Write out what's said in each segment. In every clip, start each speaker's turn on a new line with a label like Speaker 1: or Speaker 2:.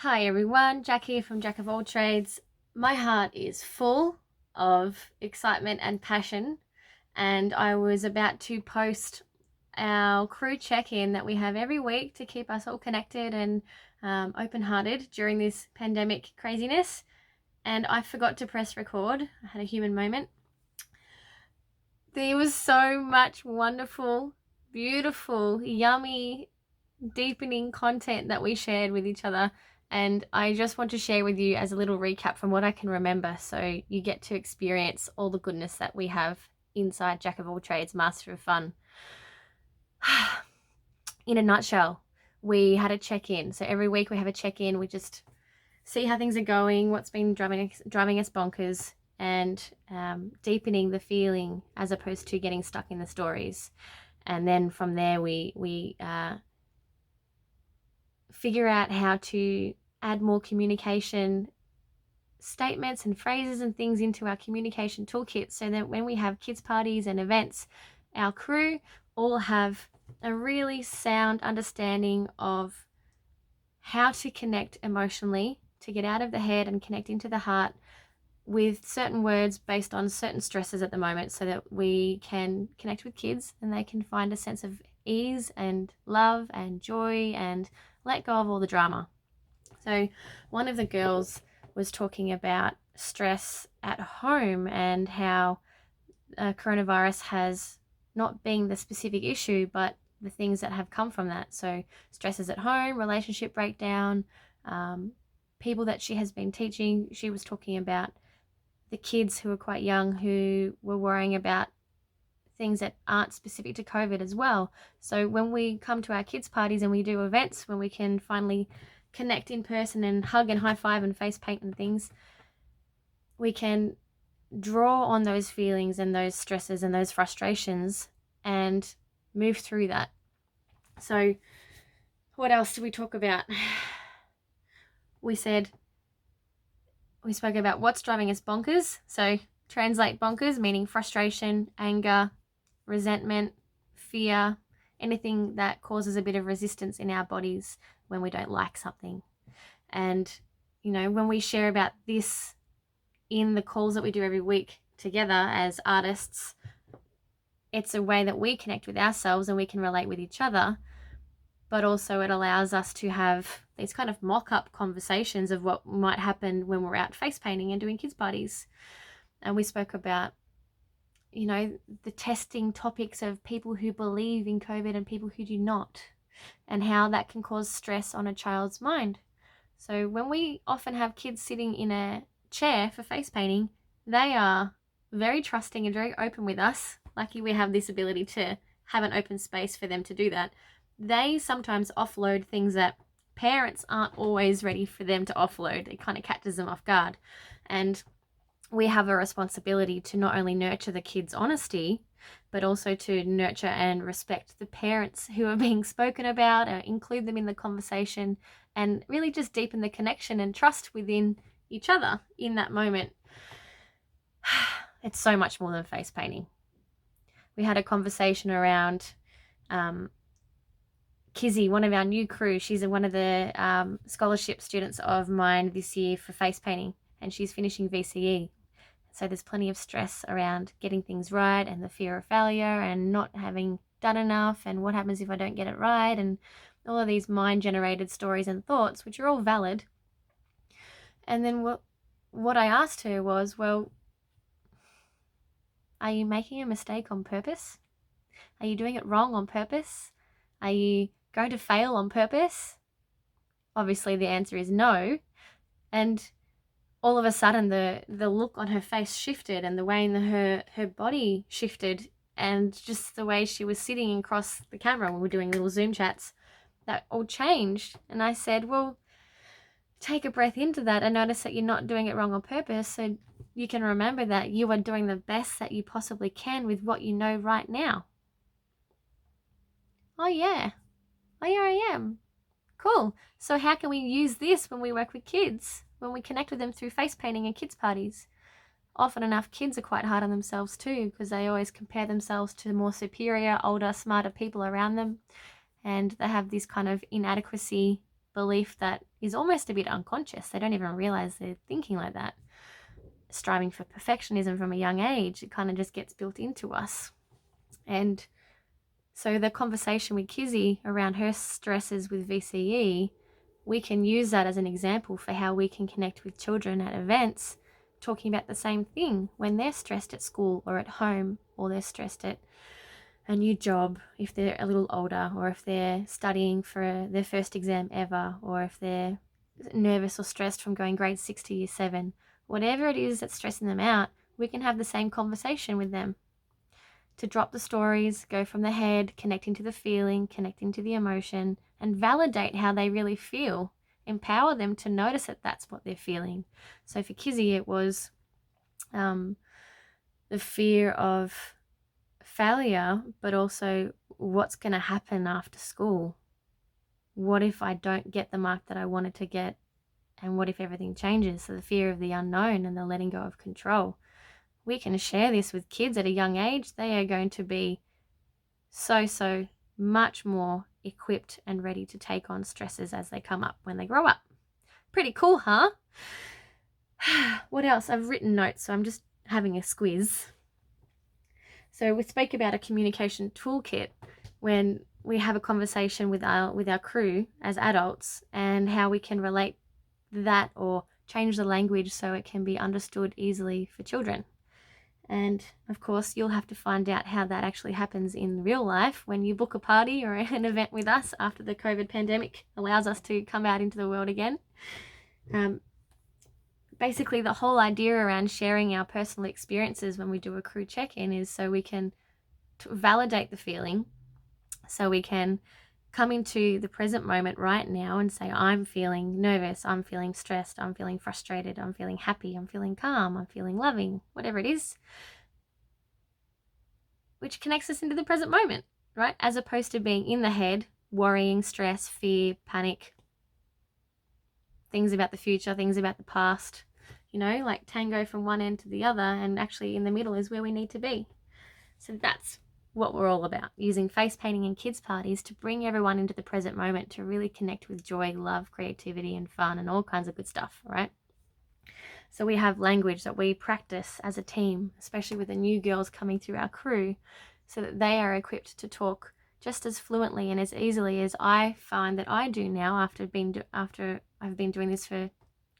Speaker 1: Hi everyone, Jacq here from Jacq of all trades. My heart is full of excitement and passion, and I was about to post our crew check-in that we have every week to keep us all connected and open-hearted during this pandemic craziness, and I forgot to press record. I had a human moment. There was so much wonderful, beautiful, yummy, deepening content that we shared with each other, and I just want to share with you as a little recap from what I can remember, so you get to experience all the goodness that we have inside Jacq of all trades, master of fun. In a nutshell, we had a check-in. So every week we have a check-in. We just see how things are going, what's been driving us bonkers, and deepening the feeling as opposed to getting stuck in the stories. And then from there we figure out how to add more communication statements and phrases and things into our communication toolkit, so that when we have kids parties and events, our crew all have a really sound understanding of how to connect emotionally, to get out of the head and connect into the heart with certain words based on certain stresses at the moment, so that we can connect with kids and they can find a sense of ease and love and joy and let go of all the drama. So one of the girls was talking about stress at home and how coronavirus has not been the specific issue, but the things that have come from that. So stresses at home, relationship breakdown, people that she has been teaching. She was talking about the kids who are quite young who were worrying about things that aren't specific to COVID as well. So when we come to our kids parties and we do events, when we can finally connect in person and hug and high five and face paint and things, we can draw on those feelings and those stresses and those frustrations and move through that. So what else did we talk about? We spoke about what's driving us bonkers. So translate bonkers, meaning frustration, anger, resentment, fear, anything that causes a bit of resistance in our bodies when we don't like something. And, when we share about this in the calls that we do every week together as artists, it's a way that we connect with ourselves and we can relate with each other, but also it allows us to have these kind of mock-up conversations of what might happen when we're out face painting and doing kids parties. And we spoke about, the testing topics of people who believe in COVID and people who do not, and how that can cause stress on a child's mind. So when we often have kids sitting in a chair for face painting, they are very trusting and very open with us. Lucky we have this ability to have an open space for them to do that. They sometimes offload things that parents aren't always ready for them to offload. It kind of catches them off guard. And we have a responsibility to not only nurture the kids' honesty, but also to nurture and respect the parents who are being spoken about, or include them in the conversation, and really just deepen the connection and trust within each other in that moment. It's so much more than face painting. We had a conversation around Kizzy, one of our new crew. She's one of the scholarship students of mine this year for face painting, and she's finishing VCE. So there's plenty of stress around getting things right, and the fear of failure and not having done enough, and what happens if I don't get it right, and all of these mind-generated stories and thoughts, which are all valid. And then what I asked her was, well, are you making a mistake on purpose? Are you doing it wrong on purpose? Are you going to fail on purpose? Obviously the answer is no. And all of a sudden the look on her face shifted, and the way in her body shifted, and just the way she was sitting across the camera when we were doing little Zoom chats, that all changed. And I said, well, take a breath into that and notice that you're not doing it wrong on purpose, so you can remember that you are doing the best that you possibly can with what you know right now. Oh yeah, I am. Cool. So how can we use this when we work with kids, when we connect with them through face painting and kids parties? Often enough, kids are quite hard on themselves too, because they always compare themselves to more superior, older, smarter people around them, and they have this kind of inadequacy belief that is almost a bit unconscious. They don't even realize they're thinking like that. Striving for perfectionism from a young age, it kind of just gets built into us. And so the conversation with Kizzy around her stresses with VCE, we can use that as an example for how we can connect with children at events, talking about the same thing when they're stressed at school or at home, or they're stressed at a new job if they're a little older, or if they're studying for their first exam ever, or if they're nervous or stressed from going grade 6 to year 7. Whatever it is that's stressing them out, we can have the same conversation with them. To drop the stories, go from the head, connecting to the feeling, connecting to the emotion, and validate how they really feel. Empower them to notice that that's what they're feeling. So for Kizzy, it was the fear of failure, but also what's going to happen after school. What if I don't get the mark that I wanted to get? And what if everything changes? So the fear of the unknown and the letting go of control. We can share this with kids at a young age. They are going to be so much more equipped and ready to take on stresses as they come up when they grow up. Pretty cool, huh? What else? I've written notes, so I'm just having a squiz. So we spoke about a communication toolkit when we have a conversation with our crew as adults, and how we can relate that or change the language so it can be understood easily for children. And of course, you'll have to find out how that actually happens in real life when you book a party or an event with us after the COVID pandemic allows us to come out into the world again. Basically, the whole idea around sharing our personal experiences when we do a crew check-in is so we can validate the feeling, so we can come into the present moment right now and say, I'm feeling nervous, I'm feeling stressed, I'm feeling frustrated, I'm feeling happy, I'm feeling calm, I'm feeling loving, whatever it is, which connects us into the present moment, right? As opposed to being in the head, worrying, stress, fear, panic, things about the future, things about the past, like tango from one end to the other, and actually in the middle is where we need to be. So that's what we're all about, using face painting and kids parties to bring everyone into the present moment, to really connect with joy, love, creativity, and fun, and all kinds of good stuff, right? So we have language that we practice as a team, especially with the new girls coming through our crew, so that they are equipped to talk just as fluently and as easily as I find that I do now after I've been doing this for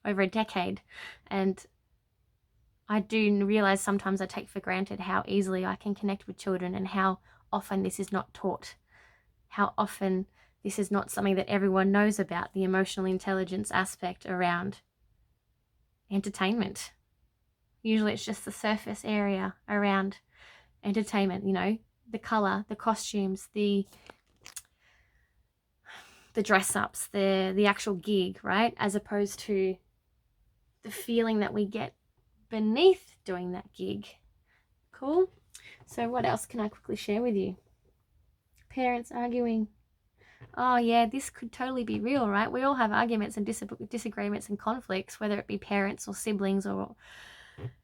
Speaker 1: over a decade. And I do realize sometimes I take for granted how easily I can connect with children, and how often this is not taught, how often this is not something that everyone knows about, the emotional intelligence aspect around entertainment. Usually it's just the surface area around entertainment, the color, the costumes, the dress ups, the actual gig, right? As opposed to the feeling that we get beneath doing that gig. Cool. So what else can I quickly share with you? Parents arguing. Oh yeah, this could totally be real, right? We all have arguments and disagreements and conflicts, whether it be parents or siblings or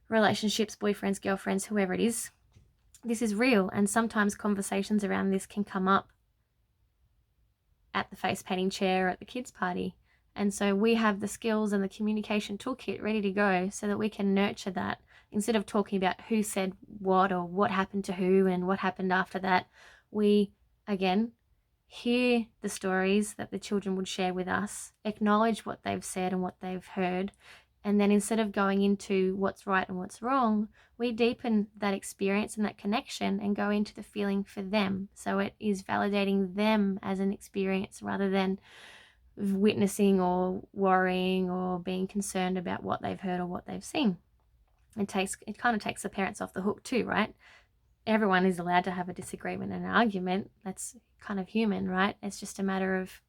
Speaker 1: relationships, boyfriends, girlfriends, whoever it is. This is real, and sometimes conversations around this can come up at the face painting chair or at the kids party. And so we have the skills and the communication toolkit ready to go so that we can nurture that. Instead of talking about who said what or what happened to who and what happened after that, we, again, hear the stories that the children would share with us, acknowledge what they've said and what they've heard, and then instead of going into what's right and what's wrong, we deepen that experience and that connection and go into the feeling for them. So it is validating them as an experience rather than witnessing or worrying or being concerned about what they've heard or what they've seen. It kind of takes the parents off the hook too, right? Everyone is allowed to have a disagreement and an argument. That's kind of human, right? It's just a matter of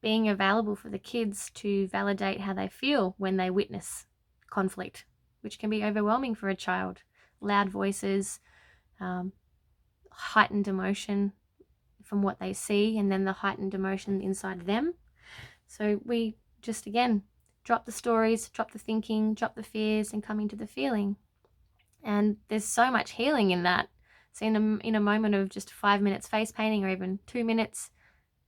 Speaker 1: being available for the kids to validate how they feel when they witness conflict, which can be overwhelming for a child. Loud voices, heightened emotion from what they see, and then the heightened emotion inside them. So we just, again, drop the stories, drop the thinking, drop the fears, and come into the feeling. And there's so much healing in that. So in a moment of just 5 minutes face painting, or even 2 minutes,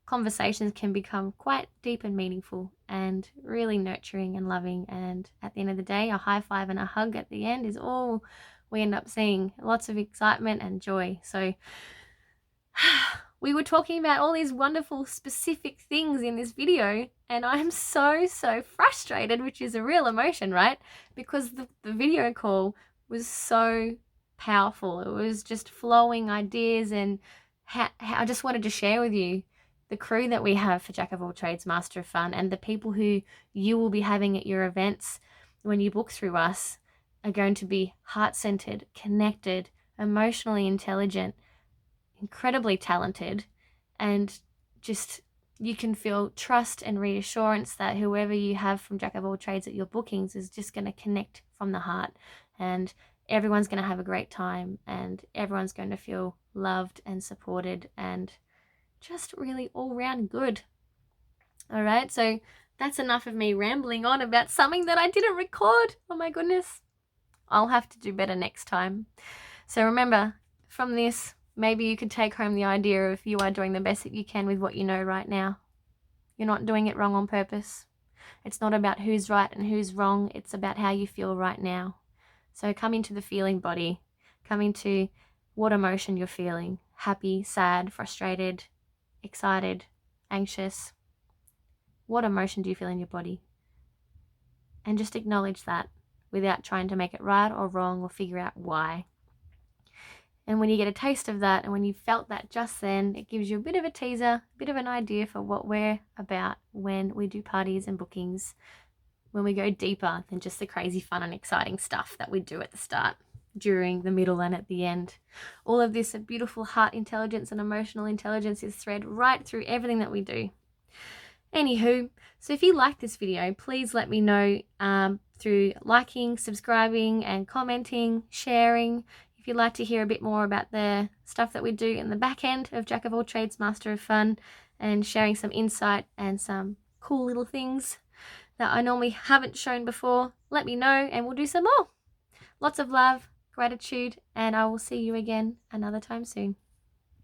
Speaker 1: conversations can become quite deep and meaningful and really nurturing and loving. And at the end of the day, a high five and a hug at the end is all we end up seeing. Lots of excitement and joy. So we were talking about all these wonderful specific things in this video, and I'm so frustrated, which is a real emotion, right? Because the video call was so powerful. It was just flowing ideas, and I just wanted to share with you the crew that we have for Jacq of all trades, master of fun, and the people who you will be having at your events when you book through us are going to be heart-centered, connected, emotionally intelligent, incredibly talented, and just you can feel trust and reassurance that whoever you have from Jacq of all trades at your bookings is just going to connect from the heart, and everyone's going to have a great time, and everyone's going to feel loved and supported and just really all round good. All right, so that's enough of me rambling on about something that I didn't record. Oh my goodness. I'll have to do better next time. So remember, from this, maybe you could take home the idea of you are doing the best that you can with what you know right now. You're not doing it wrong on purpose. It's not about who's right and who's wrong. It's about how you feel right now. So come into the feeling body. Come into what emotion you're feeling. Happy, sad, frustrated, excited, anxious. What emotion do you feel in your body? And just acknowledge that without trying to make it right or wrong or figure out why. And when you get a taste of that, and when you felt that just then, it gives you a bit of a teaser, a bit of an idea for what we're about when we do parties and bookings, when we go deeper than just the crazy fun and exciting stuff that we do at the start, during, the middle, and at the end. All of this beautiful heart intelligence and emotional intelligence is thread right through everything that we do. Anywho, so if you like this video, please let me know through liking, subscribing, and commenting, sharing. If you'd like to hear a bit more about the stuff that we do in the back end of Jacq of all trades, master of fun, and sharing some insight and some cool little things that I normally haven't shown before, let me know and we'll do some more. Lots of love, gratitude, and I will see you again another time soon.